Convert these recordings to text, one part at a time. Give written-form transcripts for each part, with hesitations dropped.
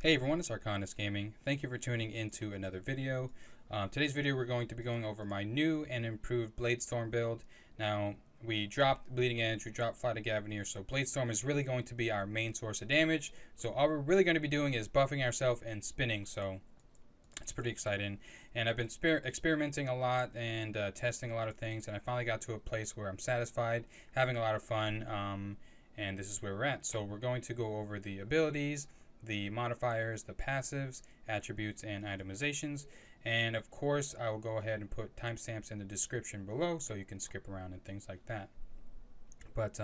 Hey everyone, it's Arcanus Gaming. Thank you for tuning into another video. Today's video we're going to be going over my new and improved Bladestorm build. Now, we dropped Bleeding Edge, we dropped Flight of Gavenier, so Bladestorm is really going to be our main source of damage. So all we're really going to be doing is buffing ourselves and spinning, so it's pretty exciting. And I've been experimenting a lot and testing a lot of things, and I finally got to a place where I'm satisfied, having a lot of fun, and this is where we're at. So we're going to go over the abilities, the modifiers, the passives, attributes, and itemizations. And of course, I will go ahead and put timestamps in the description below so you can skip around and things like that. But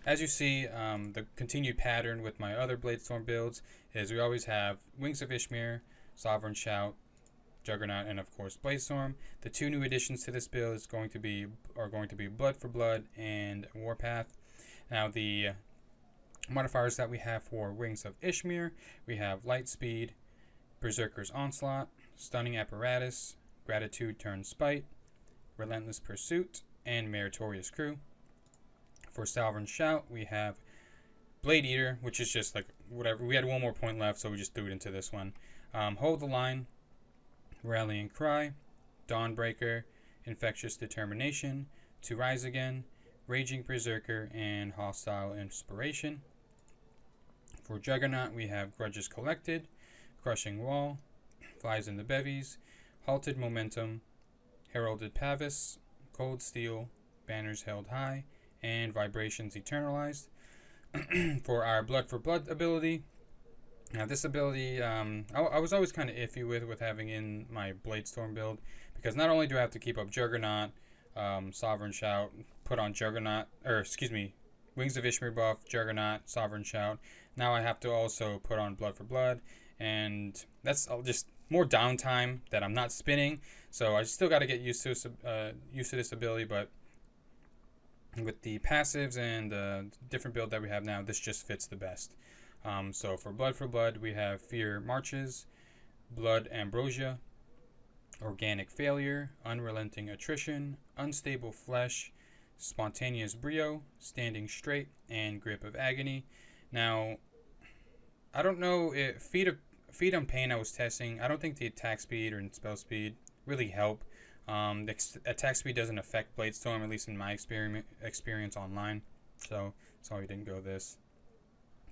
as you see, the continued pattern with my other Bladestorm builds is we always have Wings of Ishmir, Sovereign Shout, Juggernaut, and of course Bladestorm. The two new additions to this build are going to be Blood for Blood and Warpath. Now the modifiers that we have for Wings of Ishmir, we have Light Speed, Berserker's Onslaught, Stunning Apparatus, Gratitude Turn Spite, Relentless Pursuit, and Meritorious Crew. For Sovereign Shout, we have Blade Eater, which is just like whatever. We had one more point left, so we just threw it into this one. Hold the Line, Rallying Cry, Dawnbreaker, Infectious Determination, To Rise Again, Raging Berserker, and Hostile Inspiration. For Juggernaut, we have Grudges Collected, Crushing Wall, Flies in the Bevies, Halted Momentum, Heralded Pavis, Cold Steel, Banners Held High, and Vibrations Eternalized. For our Blood for Blood ability, now this ability I was always kind of iffy with having in my Bladestorm build, because not only do I have to keep up Juggernaut, Sovereign Shout, put on Juggernaut, Wings of Ishmir buff, Juggernaut, Sovereign Shout. Now I have to also put on Blood for Blood, and that's just more downtime that I'm not spinning. So I still got to get used to this ability, but with the passives and different build that we have now, this just fits the best. So for Blood, we have Fear Marches, Blood Ambrosia, Organic Failure, Unrelenting Attrition, Unstable Flesh, Spontaneous Brio, Standing Straight, and Grip of Agony. Now, I don't know if Feed on Pain I was testing. I don't think the attack speed or spell speed really help. The attack speed doesn't affect Bladestorm, at least in my experience online. So sorry we didn't go this.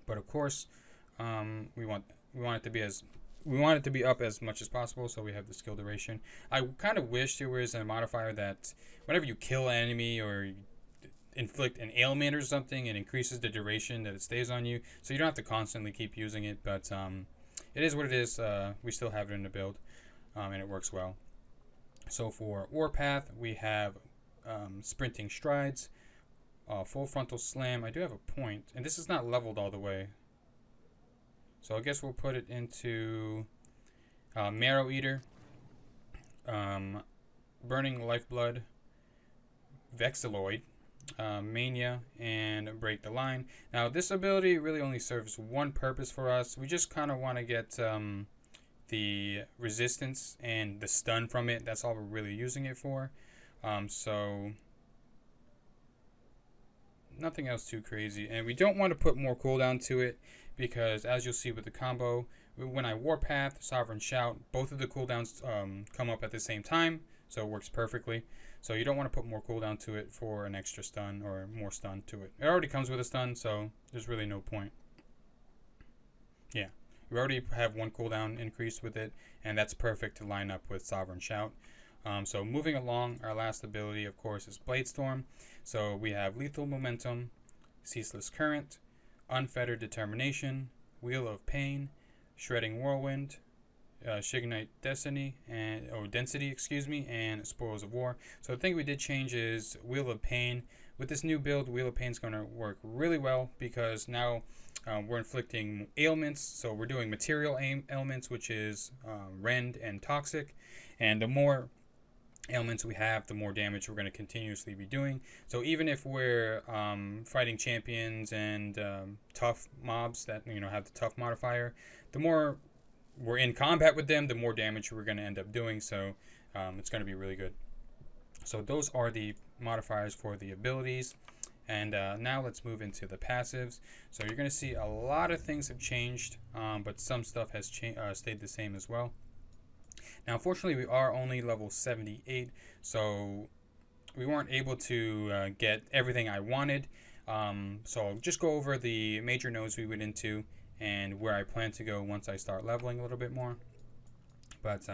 But of course, we want it to be up as much as possible, so we have the skill duration. I kind of wish there was a modifier that whenever you kill an enemy or inflict an ailment or something, it increases the duration that it stays on you, so you don't have to constantly keep using it. But it is what it is. We still have it in the build, and it works well. So for Warpath, we have Sprinting Strides, Full Frontal Slam. I do have a point, and this is not leveled all the way, so I guess we'll put it into Marrow Eater, Burning Lifeblood, Vexilloid, Mania, and Break the Line. Now this ability really only serves one purpose for us. We just kind of want to get the resistance and the stun from it. That's all we're really using it for. So nothing else too crazy, and we don't want to put more cooldown to it, because as you'll see with the combo, when I Warpath, Sovereign Shout, both of the cooldowns come up at the same time, so it works perfectly. So you don't want to put more cooldown to it for an extra stun or more stun to it. It already comes with a stun, so there's really no point. Yeah, you already have one cooldown increase with it, and that's perfect to line up with Sovereign Shout. So moving along, our last ability, of course, is Bladestorm. So we have Lethal Momentum, Ceaseless Current, Unfettered Determination, Wheel of Pain, Shredding Whirlwind, Shignite Density, and Spoils of War. So the thing we did change is Wheel of Pain. With this new build, Wheel of Pain is going to work really well, because now we're inflicting ailments. So we're doing material ailments, which is Rend and Toxic, and the more ailments we have, the more damage we're going to continuously be doing. So even if we're fighting champions and tough mobs that have the tough modifier, the more we're in combat with them, the more damage we're going to end up doing. So it's going to be really good. So those are the modifiers for the abilities. And now let's move into the passives. So you're going to see a lot of things have changed, but some stuff has stayed the same as well. Now, unfortunately, we are only level 78, so we weren't able to get everything I wanted. So I'll just go over the major nodes we went into and where I plan to go once I start leveling a little bit more. But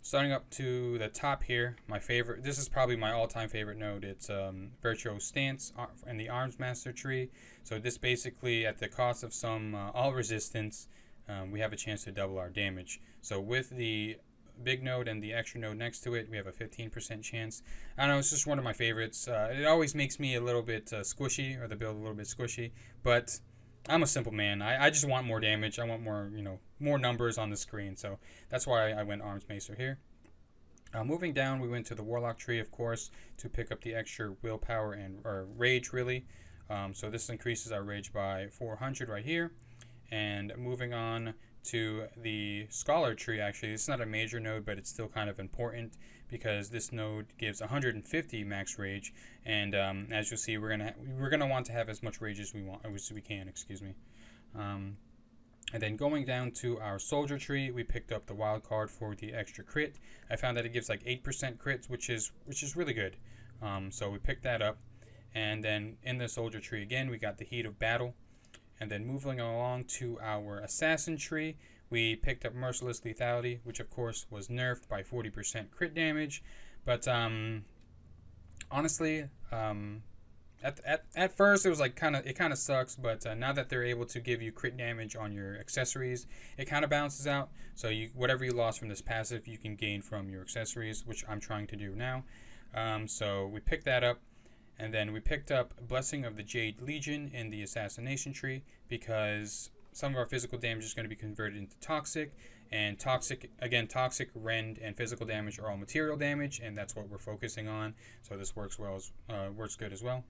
starting up to the top here, my favorite, this is probably my all-time favorite node. It's Virtual Stance and the Arms Master tree. So this basically, at the cost of some all resistance, we have a chance to double our damage. So with the big node and the extra node next to it, we have a 15% chance. I don't know, it's just one of my favorites. It always makes me a little bit squishy, or the build a little bit squishy, but I'm a simple man. I just want more damage. I want more, more numbers on the screen. So that's why I went Arms Macer here. Moving down, we went to the Warlock tree, of course, to pick up the extra willpower or rage, really. So this increases our rage by 400 right here. And moving on to the Scholar tree, actually, it's not a major node, but it's still kind of important because this node gives 150 max rage. And as you'll see, we're gonna want to have as much rage as we can. Excuse me. And then going down to our Soldier tree, we picked up the wild card for the extra crit. I found that it gives like 8% crits, which is really good. So we picked that up. And then in the Soldier tree again, we got the Heat of Battle. And then moving along to our Assassin tree, we picked up Merciless Lethality, which of course was nerfed by 40% crit damage. But honestly, at first it was like it kind of sucks, but now that they're able to give you crit damage on your accessories, it kind of balances out. So whatever you lost from this passive, you can gain from your accessories, which I'm trying to do now. So we picked that up. And then we picked up Blessing of the Jade Legion in the Assassination tree because some of our physical damage is going to be converted into toxic. And toxic, rend, and physical damage are all material damage, and that's what we're focusing on. So this works good as well.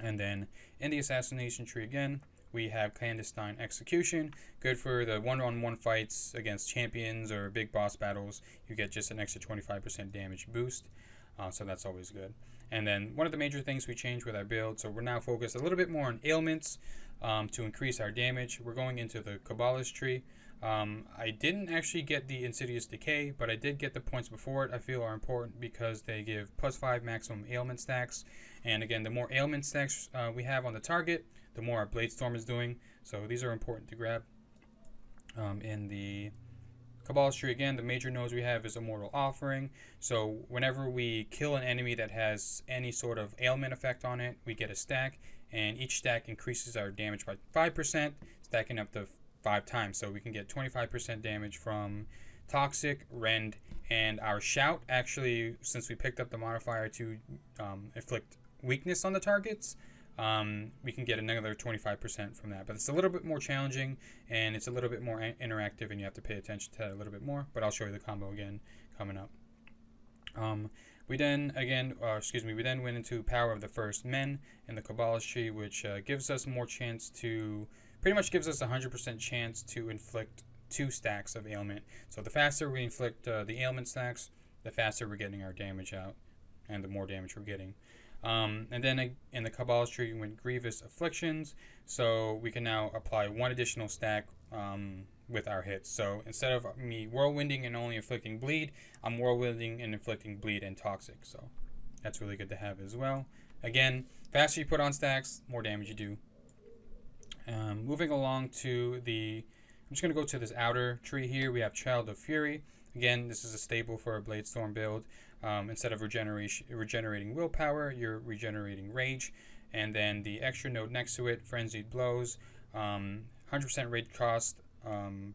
And then in the Assassination tree again, we have Clandestine Execution, good for the one-on-one fights against champions or big boss battles. You get just an extra 25% damage boost, so that's always good. And then one of the major things we changed with our build, so we're now focused a little bit more on ailments to increase our damage. We're going into the Kabbalist tree. I didn't actually get the Insidious Decay, but I did get the points before it. I feel are important because they give +5 maximum ailment stacks. And again, the more ailment stacks we have on the target, the more our Bladestorm is doing. So these are important to grab. In the Kabbalist tree, again, the major nodes we have is Immortal Offering. So whenever we kill an enemy that has any sort of ailment effect on it, we get a stack, and each stack increases our damage by 5%, stacking up to 5 times. So we can get 25% damage from Toxic, Rend, and our Shout. Actually, since we picked up the modifier to inflict weakness on the targets, we can get another 25% from that. But it's a little bit more challenging, and it's a little bit more interactive, and you have to pay attention to that a little bit more. But I'll show you the combo again coming up. We then went into Power of the First Men in the Kabbalist tree, which gives us more chance to, pretty much gives us 100% chance to inflict 2 stacks of ailment. So the faster we inflict the ailment stacks, the faster we're getting our damage out, and the more damage we're getting. And then in the Kabbalist tree, we went Grievous Afflictions, so we can now apply 1 additional stack with our hits. So instead of me whirlwinding and only inflicting bleed, I'm whirlwinding and inflicting bleed and toxic. So that's really good to have as well. Again, faster you put on stacks, more damage you do. Moving along to I'm just going to go to this outer tree here. We have Child of Fury. Again, this is a staple for a Bladestorm build. Instead of regenerating willpower, you're regenerating rage. And then the extra node next to it, Frenzied Blows, 100% rage cost,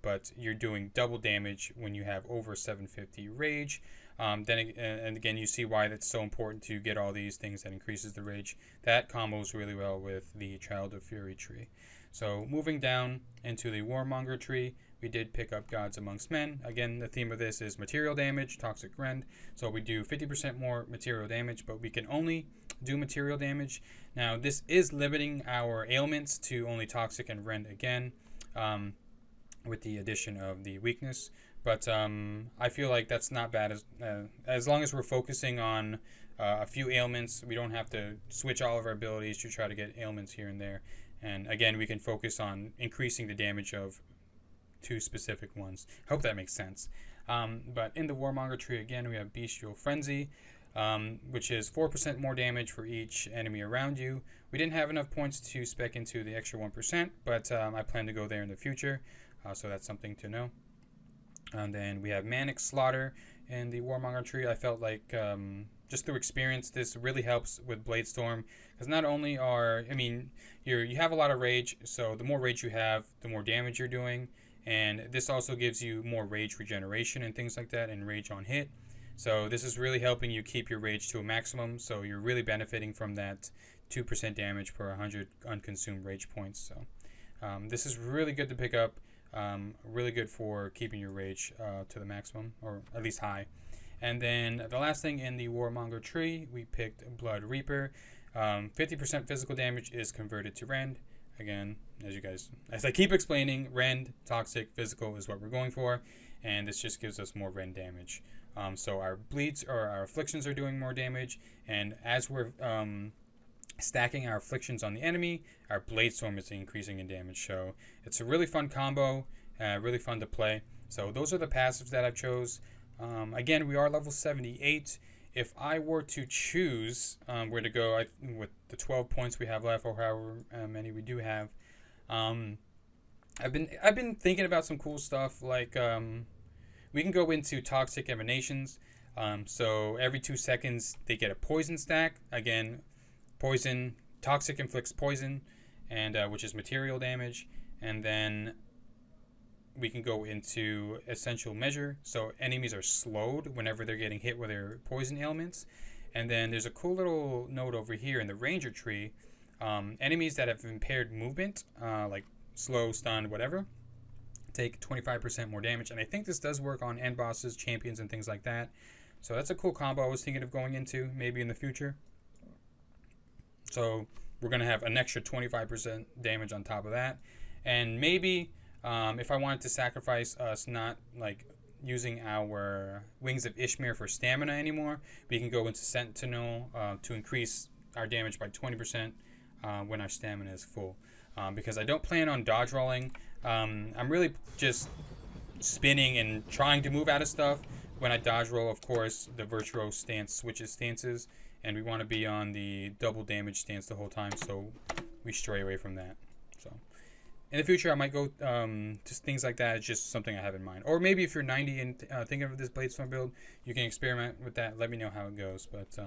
but you're doing double damage when you have over 750 rage. And again, you see why that's so important to get all these things that increases the rage. That combos really well with the Child of Fury tree. So moving down into the Warmonger tree, we did pick up Gods Amongst Men. Again, the theme of this is material damage, Toxic Rend. So we do 50% more material damage, but we can only do material damage. Now, this is limiting our ailments to only Toxic and Rend again. with the addition of the weakness. But I feel like that's not bad as long as we're focusing on a few ailments. We don't have to switch all of our abilities to try to get ailments here and there. And again, we can focus on increasing the damage of two specific ones. Hope that makes sense. But in the Warmonger tree, again, we have Bestial Frenzy, which is 4% more damage for each enemy around you. We didn't have enough points to spec into the extra 1%, but I plan to go there in the future, so that's something to know. And then we have Manic Slaughter in the Warmonger tree. I felt like just through experience, this really helps with Bladestorm, because not only you have a lot of rage, so the more rage you have, the more damage you're doing, and this also gives you more rage regeneration and things like that, and rage on hit. So this is really helping you keep your rage to a maximum, so you're really benefiting from that 2% damage per 100 unconsumed rage points. So this is really good to pick up. Really good for keeping your rage to the maximum, or at least high. And then the last thing in the Warmonger tree, we picked Blood Reaper. 50% physical damage is converted to rend. Again, as I keep explaining, rend, toxic, physical is what we're going for, and this just gives us more rend damage. So our bleeds or our afflictions are doing more damage, and as we're stacking our afflictions on the enemy, our Bladestorm is increasing in damage. So it's a really fun combo, really fun to play. So those are the passives that I've chose. Again, we are level 78. If I were to choose where to go with the 12 points we have left, or however many we do have, I've been thinking about some cool stuff. Like we can go into Toxic Emanations. So every 2 seconds they get a poison stack. Again, poison, toxic inflicts poison, and which is material damage. And then we can go into Essential Measure, so enemies are slowed whenever they're getting hit with their poison ailments. And then there's a cool little note over here in the Ranger tree. Enemies that have impaired movement, like slow, stunned, whatever, take 25% more damage. And I think this does work on end bosses, champions, and things like that. So that's a cool combo I was thinking of going into maybe in the future. So we're going to have an extra 25% damage on top of that. And maybe if I wanted to sacrifice us not like using our Wings of Ishmir for stamina anymore, we can go into Sentinel to increase our damage by 20% when our stamina is full. Because I don't plan on dodge rolling. I'm really just spinning and trying to move out of stuff. When I dodge roll, of course, the Virtuo stance switches stances, and we want to be on the double damage stance the whole time, so we stray away from that. So in the future, I might go just things like that. It's just something I have in mind. Or maybe if you're 90 and thinking of this Bladestorm build, you can experiment with that. Let me know how it goes. But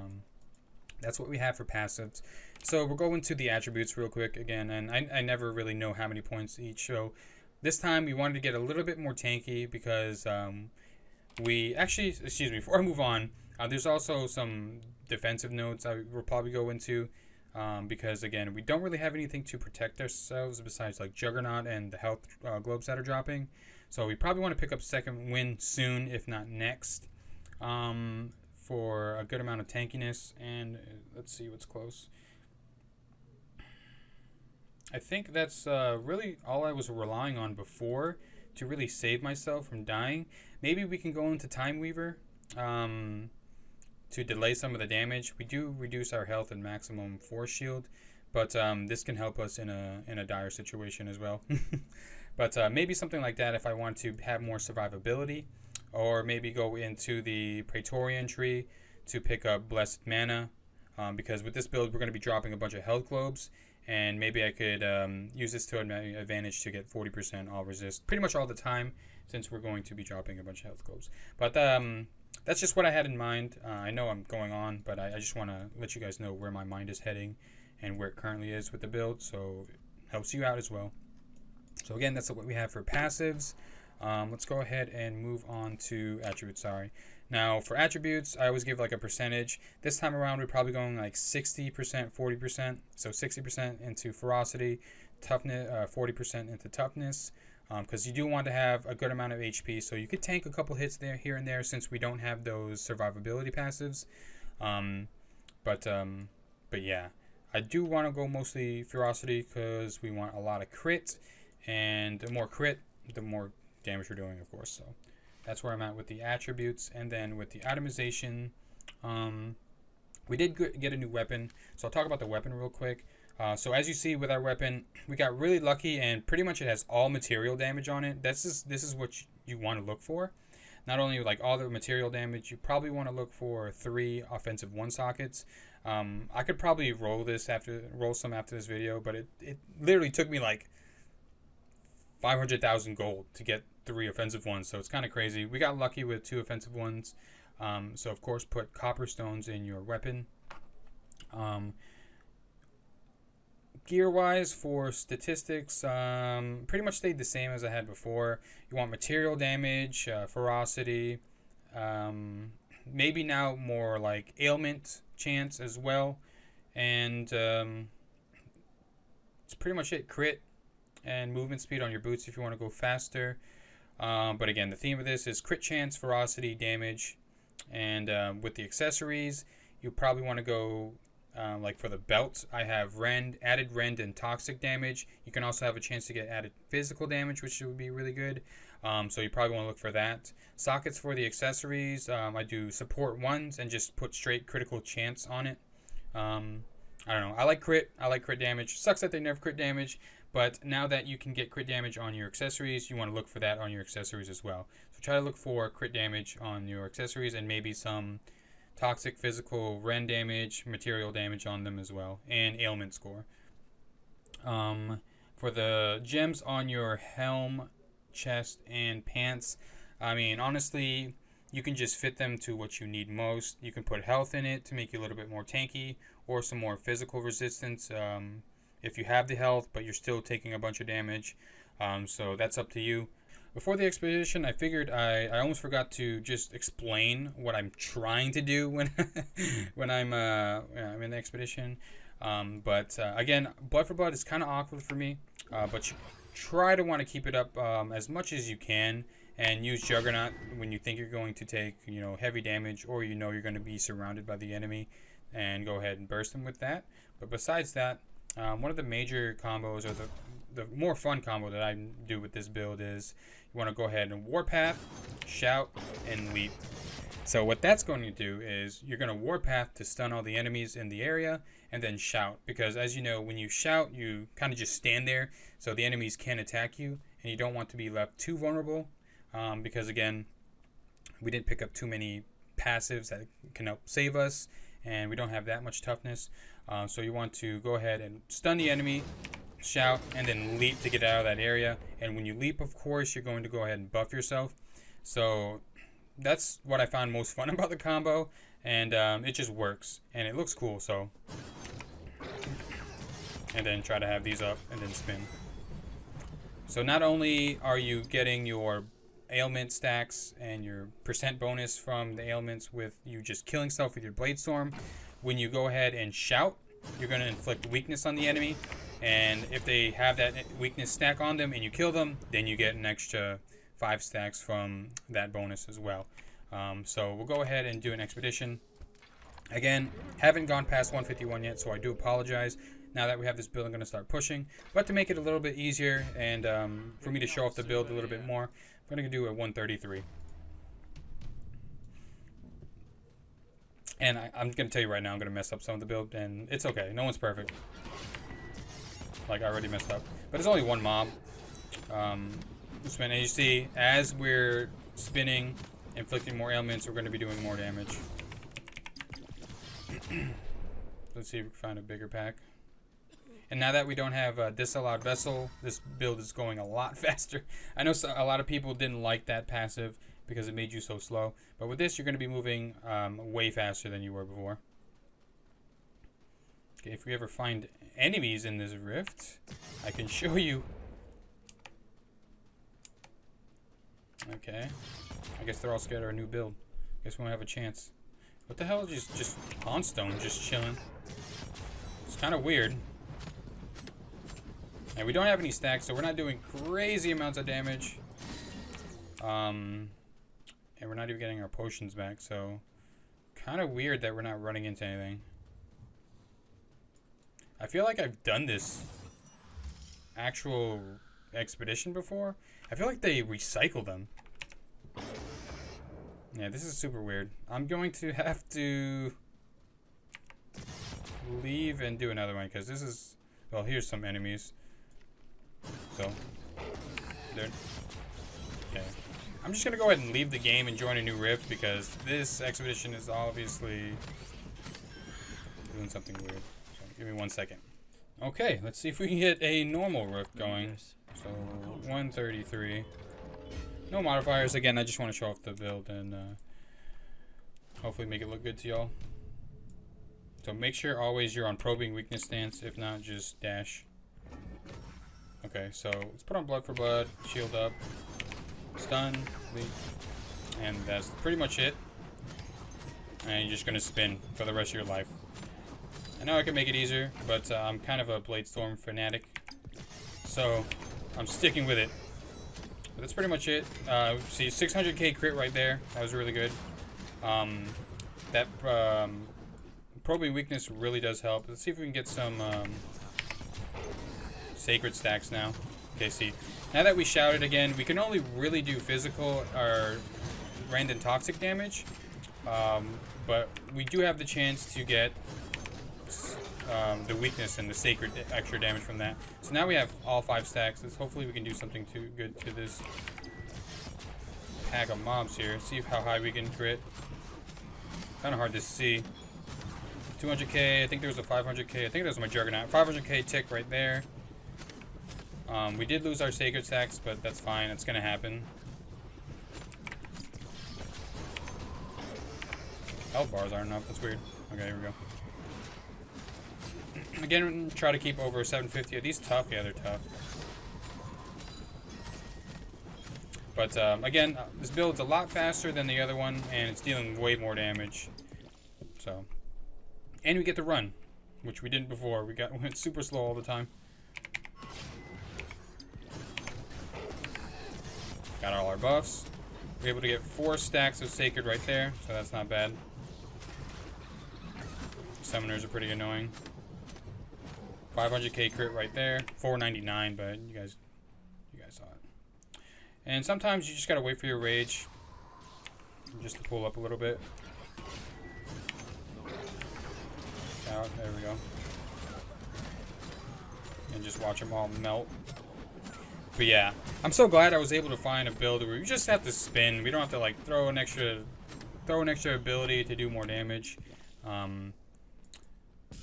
that's what we have for passives. So we'll go into the attributes real quick again. And I never really know how many points each. So this time we wanted to get a little bit more tanky because before I move on, there's also some defensive notes I will probably go into. Because again, we don't really have anything to protect ourselves besides like Juggernaut and the health globes that are dropping. So we probably want to pick up second win soon, if not next, for a good amount of tankiness. And let's see what's close. I think that's really all I was relying on before to really save myself from dying. Maybe we can go into Time Weaver. To delay some of the damage. We do reduce our health and maximum force shield, but this can help us in a dire situation as well. But maybe something like that if I want to have more survivability, or maybe go into the Praetorian tree to pick up Blessed Mana, because with this build we're going to be dropping a bunch of health globes, and maybe I could use this to my advantage to get 40% all resist pretty much all the time, since we're going to be dropping a bunch of health globes. But that's just what I had in mind. I know I'm going on, but I just want to let you guys know where my mind is heading and where it currently is with the build, so it helps you out as well. So again, that's what we have for passives. Let's go ahead and move on to attributes. Now for attributes, I always give like a percentage. This time around, we're probably going like 60%, 40%. So 60% into ferocity, toughness, 40% into toughness. Because you do want to have a good amount of HP, so you could tank a couple hits there, here and there, since we don't have those survivability passives. But yeah, I do want to go mostly ferocity because we want a lot of crit, and the more crit, the more damage we're doing, of course. So that's where I'm at with the attributes. And then with the itemization, we did get a new weapon. So I'll talk about the weapon real quick. So as you see with our weapon, we got really lucky, and pretty much it has all material damage on it. This is what you want to look for. Not only like all the material damage, you probably want to look for 3 offensive 1 sockets. I could probably roll some after this video, but it literally took me like 500,000 gold to get 3 offensive 1s, so it's kind of crazy. We got lucky with 2 offensive 1s. So of course put copper stones in your weapon. Gear wise for statistics, pretty much stayed the same as I had before. You want material damage, ferocity, maybe now more like ailment chance as well, and it's pretty much it. Crit and movement speed on your boots if you want to go faster, but again, the theme of this is crit chance, ferocity, damage, and with the accessories you probably want to go like for the belt, I have added rend and toxic damage. You can also have a chance to get added physical damage, which would be really good. So you probably want to look for that. Sockets for the accessories, I do support 1s and just put straight critical chance on it. I don't know. I like crit damage. Sucks that they nerf crit damage, but now that you can get crit damage on your accessories, you want to look for that on your accessories as well. So try to look for crit damage on your accessories and maybe some toxic, physical, rend damage, material damage on them as well, and ailment score. For the gems on your helm, chest, and pants, I mean, honestly, you can just fit them to what you need most. You can put health in it to make you a little bit more tanky, or some more physical resistance if you have the health, but you're still taking a bunch of damage. So that's up to you. Before the expedition, I figured I almost forgot to just explain what I'm trying to do when when I'm in the expedition. But again, Blood for Blood is kind of awkward for me, but you try to want to keep it up as much as you can, and use Juggernaut when you think you're going to take heavy damage, or you're going to be surrounded by the enemy, and go ahead and burst them with that. But besides that, one of the major combos, or the more fun combo that I do with this build is you want to go ahead and Warpath, Shout, and Leap. So what that's going to do is you're going to Warpath to stun all the enemies in the area, and then Shout, because as you know, when you shout, you kind of just stand there, so the enemies can't attack you, and you don't want to be left too vulnerable, because again, we didn't pick up too many passives that can help save us, and we don't have that much toughness. So you want to go ahead and stun the enemy, shout, and then leap to get out of that area. And when you leap, of course, you're going to go ahead and buff yourself. So that's what I found most fun about the combo, and it just works, and it looks cool. So, and then try to have these up and then spin. So not only are you getting your ailment stacks and your percent bonus from the ailments with you just killing stuff with your Bladestorm, when you go ahead and shout, you're going to inflict weakness on the enemy, and if they have that weakness stack on them and you kill them, then you get an extra 5 stacks from that bonus as well. So we'll go ahead and do an expedition. Again, haven't gone past 151 yet, so I do apologize. Now that we have this build, I'm going to start pushing. But to make it a little bit easier and for me to show off the build a little bit more, I'm going to do a 133. And I'm going to tell you right now, I'm going to mess up some of the build, and it's okay. No one's perfect. Like, I already messed up. But it's only one mob. Spin, and you see, as we're spinning, inflicting more ailments, we're going to be doing more damage. Let's see if we can find a bigger pack. And now that we don't have a disallowed vessel, this build is going a lot faster. I know a lot of people didn't like that passive because it made you so slow. But with this, you're going to be moving way faster than you were before. Okay, if we ever find enemies in this rift, I can show you. Okay. I guess they're all scared of our new build. Guess we won't have a chance. What the hell is just Pawnstone just chilling? It's kind of weird. And we don't have any stacks, so we're not doing crazy amounts of damage. And we're not even getting our potions back, so kind of weird that we're not running into anything. I feel like I've done this actual expedition before, I feel like they recycle them. Yeah, this is super weird. I'm going to have to leave and do another one because this is... Well, here's some enemies. So, they're... Okay. I'm just going to go ahead and leave the game and join a new rift because this expedition is obviously doing something weird. So, give me 1 second. Okay, let's see if we can get a normal rift going. So, 133. No modifiers. Again, I just want to show off the build and hopefully make it look good to y'all. So make sure always you're on probing weakness stance. If not, just dash. Okay, so let's put on blood for blood, shield up, stun, leap, and that's pretty much it. And you're just gonna spin for the rest of your life. I know I can make it easier, but I'm kind of a Bladestorm fanatic, so I'm sticking with it. But that's pretty much it. See, 600k crit right there. That was really good. That probing weakness really does help. Let's see if we can get some sacred stacks now. Okay, see. Now that we shouted again, we can only really do physical or random toxic damage. But we do have the chance to get the weakness and the sacred extra damage from that. So now we have all 5 stacks. Hopefully we can do something good to this pack of mobs here. See how high we can crit. Kind of hard to see. 200k, I think there was a 500k. I think that was my Juggernaut. 500k tick right there. We did lose our sacred stacks, but that's fine. It's going to happen. Health bars aren't enough. That's weird. Okay, here we go. Again, try to keep over 750. Are these tough? Yeah, they're tough. But again, this build's a lot faster than the other one, and it's dealing way more damage. So, and we get to run, which we didn't before. We went super slow all the time. Got all our buffs. We're able to get 4 stacks of sacred right there, so that's not bad. Summoners are pretty annoying. 500k crit right there. 499, but you guys saw it. And sometimes you just gotta wait for your rage, just to pull up a little bit. Out, there we go. And just watch them all melt. But yeah, I'm so glad I was able to find a build where you just have to spin. We don't have to like throw an extra ability to do more damage.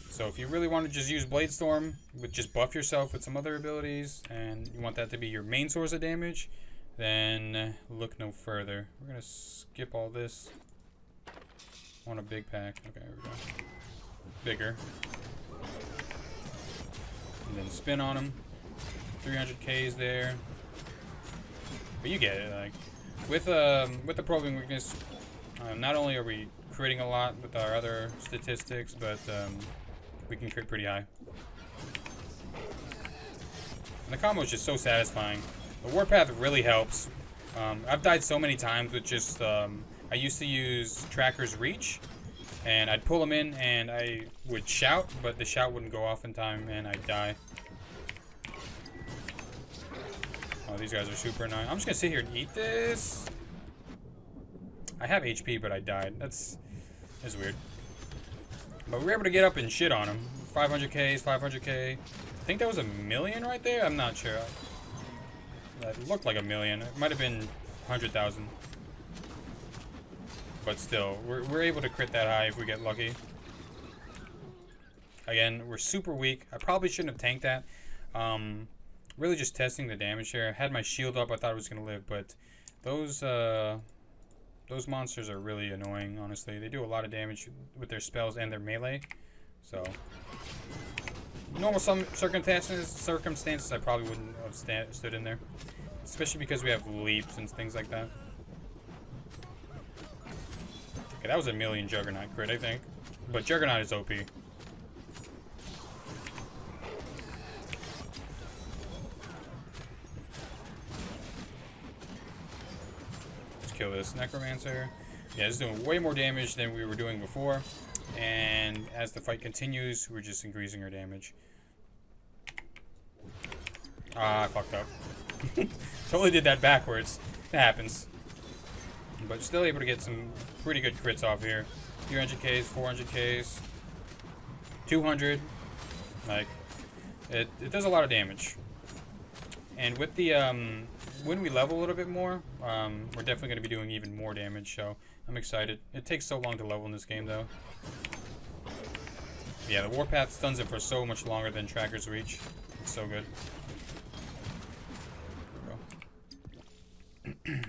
So if you really want to just use Bladestorm, but just buff yourself with some other abilities, and you want that to be your main source of damage, then look no further. We're gonna skip all this. I want a big pack. Okay, here we go. Bigger. And then spin on them. 300k is there. But you get it. Like with the probing weakness, not only are we critting a lot with our other statistics, but we can crit pretty high. And the combo is just so satisfying. The Warpath really helps. I've died so many times with just I used to use Tracker's Reach, and I'd pull them in and I would shout, but the shout wouldn't go off in time and I'd die. Oh, these guys are super annoying. I'm just gonna sit here and eat this. I have HP, but I died. That's weird. But we were able to get up and shit on him. 500k, 500k. I think that was 1,000,000 right there. I'm not sure. That looked like 1,000,000. It might have been 100,000. But still, we're able to crit that high if we get lucky. Again, we're super weak. I probably shouldn't have tanked that. Really just testing the damage here. I had my shield up. I thought I was gonna live, but those monsters are really annoying. Honestly, they do a lot of damage with their spells and their melee. So, normal circumstances, I probably wouldn't have stood in there, especially because we have leaps and things like that. Okay, that was 1,000,000 Juggernaut crit, I think, but Juggernaut is OP. Kill this Necromancer. Yeah, it's doing way more damage than we were doing before, and as the fight continues, we're just increasing our damage. Ah, I fucked up. Totally did that backwards. It happens. But still able to get some pretty good crits off here. 300Ks, 400Ks, 200. Like, it does a lot of damage. And with the, when we level a little bit more, we're definitely going to be doing even more damage, so I'm excited. It takes so long to level in this game, though. Yeah, the Warpath stuns it for so much longer than Tracker's Reach. It's so good. There we go.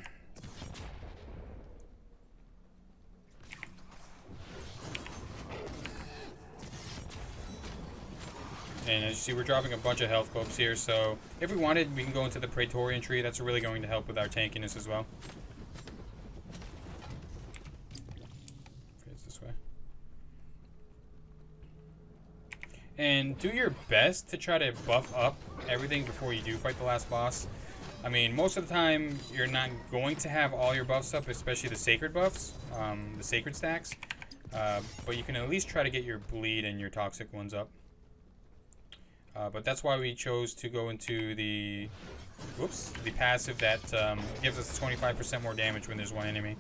And as you see, we're dropping a bunch of health bulbs here, so if we wanted, we can go into the Praetorian tree. That's really going to help with our tankiness as well. It's this way. And do your best to try to buff up everything before you do fight the last boss. I mean, most of the time, you're not going to have all your buffs up, especially the sacred buffs, the sacred stacks. But you can at least try to get your bleed and your toxic ones up. But that's why we chose to go into the passive that gives us 25% more damage when there's one enemy.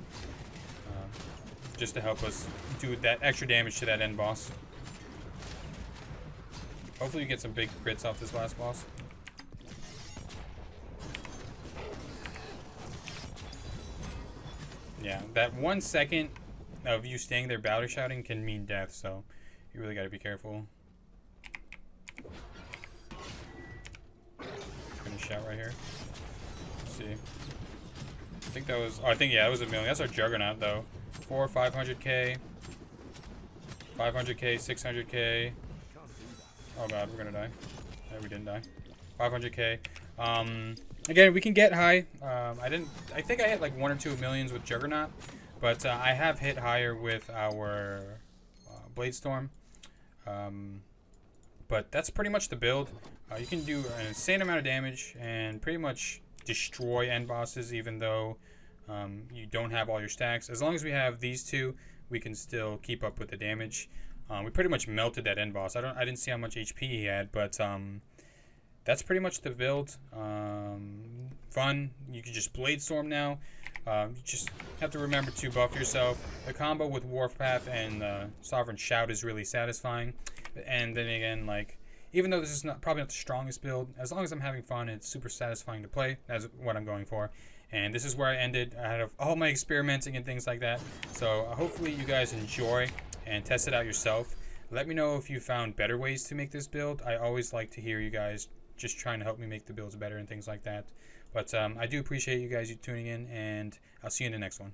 Just to help us do that extra damage to that end boss. Hopefully you get some big crits off this last boss. Yeah, that 1 second of you staying there battle shouting can mean death, so you really gotta be careful. Shout right here. Let's see. I think that was. Oh, I think yeah, it was 1million. That's our Juggernaut though. 500k, 500k, 600k. Oh god, we're gonna die. Yeah, we didn't die. 500k. Again, we can get high. I think I hit like 1 or 2 millions with Juggernaut, but I have hit higher with our Bladestorm. But that's pretty much the build. You can do an insane amount of damage and pretty much destroy end bosses, even though you don't have all your stacks. As long as we have these two, we can still keep up with the damage. We pretty much melted that end boss. I didn't see how much HP he had, but that's pretty much the build. Fun. You can just Bladestorm now. You just have to remember to buff yourself. The combo with Warpath and Sovereign Shout is really satisfying. And then again, like, even though this is probably not the strongest build, as long as I'm having fun, it's super satisfying to play. That's what I'm going for. And this is where I ended out of all my experimenting and things like that. So hopefully you guys enjoy and test it out yourself. Let me know if you found better ways to make this build. I always like to hear you guys just trying to help me make the builds better and things like that. But I do appreciate you guys tuning in, and I'll see you in the next one.